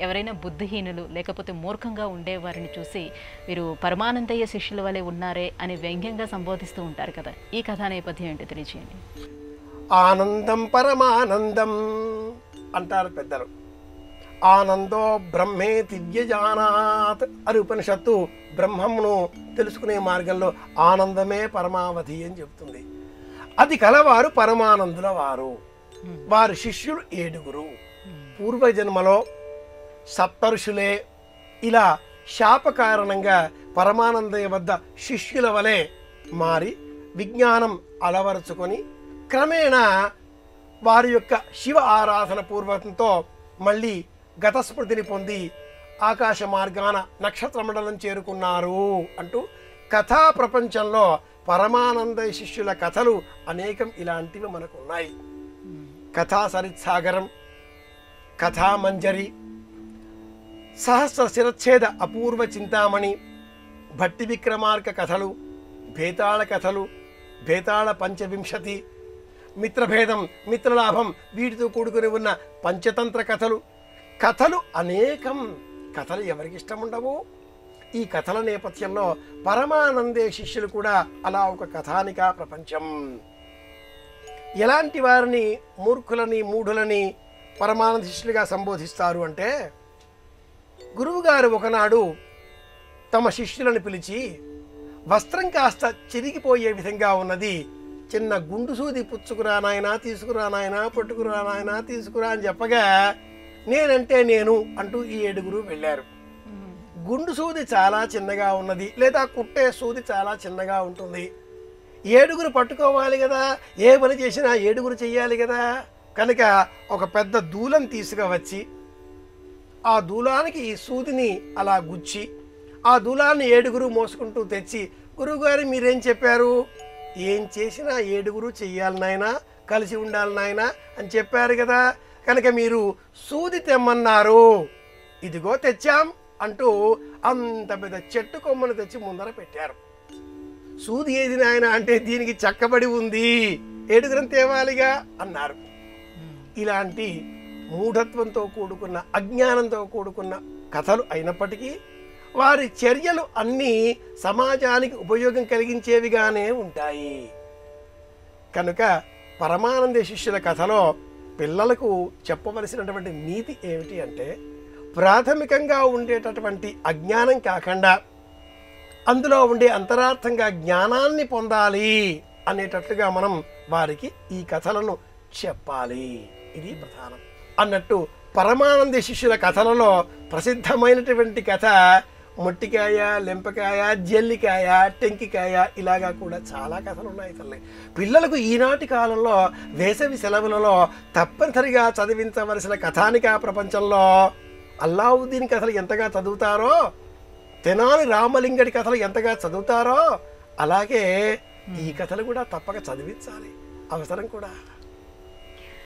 ఎవరైనా బుద్ధిహీనులు లేకపోతే మూర్ఖంగా ఉండేవారిని చూసి వీరు పరమానందయ్య శిష్యుల వలె ఉన్నారే అని వ్యంగ్యంగా సంబోధిస్తూ ఉంటారు కదా, ఈ కథా నేపథ్యం ఏంటో తెలియచేయండి. ఆనందం పరమానందం అంటారు పెద్దలు. ఆనందో బ్రహ్మే దివ్యజానాత్ అని ఉపనిషత్తు బ్రహ్మమును తెలుసుకునే మార్గంలో ఆనందమే పరమావధి అని చెబుతుంది. అది కలవారు పరమానందుల వారు. వారి శిష్యులు 7. పూర్వజన్మలో సప్తఋషులే ఇలా శాప కారణంగా పరమానందయ్య వద్ద శిష్యుల వలె మారి విజ్ఞానం అలవరుచుకొని క్రమేణా వారి యొక్క శివ ఆరాధన పూర్వకంతో మళ్ళీ గతస్మృతిని పొంది ఆకాశ మార్గాన నక్షత్ర మండలం చేరుకున్నారు అంటూ కథా ప్రపంచంలో పరమానందయ్య శిష్యుల కథలు అనేకం ఇలాంటివి మనకు ఉన్నాయి. కథా సరిత్సాగరం, కథామంజరి, సహస్ర శిరచ్ఛేద అపూర్వ చింతామణి, భట్టి విక్రమార్క కథలు, భేతాళ కథలు, భేతాళ పంచవింశతి, మిత్రభేదం, మిత్రలాభం, వీటితో కూడుకుని ఉన్న పంచతంత్ర కథలు, కథలు అనేకం. కథలు ఎవరికి ఇష్టం ఉండవు? ఈ కథల నేపథ్యంలో పరమానందయ్య శిష్యులు కూడా అలా ఒక కథానికా ప్రపంచం. ఎలాంటి వారిని మూర్ఖులని మూఢులని పరమానంద శిష్యులుగా సంబోధిస్తారు అంటే, గురువుగారు ఒకనాడు తమ శిష్యులను పిలిచి వస్త్రం కాస్త చిరిగిపోయే విధంగా ఉన్నది, చిన్న గుండు సూది పుచ్చుకురా నాయనా, తీసుకురా నాయనా, పట్టుకురా నాయనా, తీసుకురా అని చెప్పగా నేనంటే నేను అంటూ ఈ 7 వెళ్ళారు. గుండు సూది చాలా చిన్నగా ఉన్నది, లేదా కుట్టే సూది చాలా చిన్నగా ఉంటుంది. 7 పట్టుకోవాలి కదా, ఏ పని చేసినా 7 చెయ్యాలి కదా. కనుక ఒక పెద్ద దూలం తీసుకువచ్చి ఆ దూలానికి ఈ సూదిని అలా గుచ్చి ఆ దూలాన్ని 7 మోసుకుంటూ తెచ్చి, గురువుగారు మీరేం చెప్పారు? ఏం చేసినా 7 చెయ్యాలి నాయనా, కలిసి ఉండాలి నాయనా అని చెప్పారు కదా, కనుక మీరు సూది తెమ్మన్నారు, ఇదిగో తెచ్చాం అంటూ అంత పెద్ద చెట్టు కొమ్మను తెచ్చి ముందర పెట్టారు. సూది ఏది నాయన అంటే దీనికి చక్కబడి ఉంది, 7 తేవాలిగా అన్నారు. ఇలాంటి మూఢత్వంతో కూడుకున్న అజ్ఞానంతో కూడుకున్న కథలు అయినప్పటికీ వారి చర్యలు అన్నీ సమాజానికి ఉపయోగం కలిగించేవిగానే ఉంటాయి. కనుక పరమానంద శిష్యుల కథలో పిల్లలకు చెప్పవలసినటువంటి నీతి ఏమిటి అంటే, ప్రాథమికంగా ఉండేటటువంటి అజ్ఞానం కాకుండా అందులో ఉండే అంతరార్థంగా జ్ఞానాన్ని పొందాలి అనేటట్లుగా మనం వారికి ఈ కథలను చెప్పాలి. ఇది ప్రధానం అన్నట్టు పరమానంద శిష్యుల కథలలో ప్రసిద్ధమైనటువంటి కథ మొట్టికాయ, లెంపకాయ, జల్లికాయ, టెంకికాయ, ఇలాగా కూడా చాలా కథలు ఉన్నాయి తల్లి. పిల్లలకు ఈనాటి కాలంలో వేసవి సెలవులలో తప్పనిసరిగా చదివించవలసిన కథానికా ప్రపంచంలో అల్లావుద్దీన్ కథలు ఎంతగా చదువుతారో, తెనాలి రామలింగడి కథలు ఎంతగా చదువుతారో, అలాగే ఈ కథలు కూడా తప్పక చదివించాలి, అవసరం కూడా.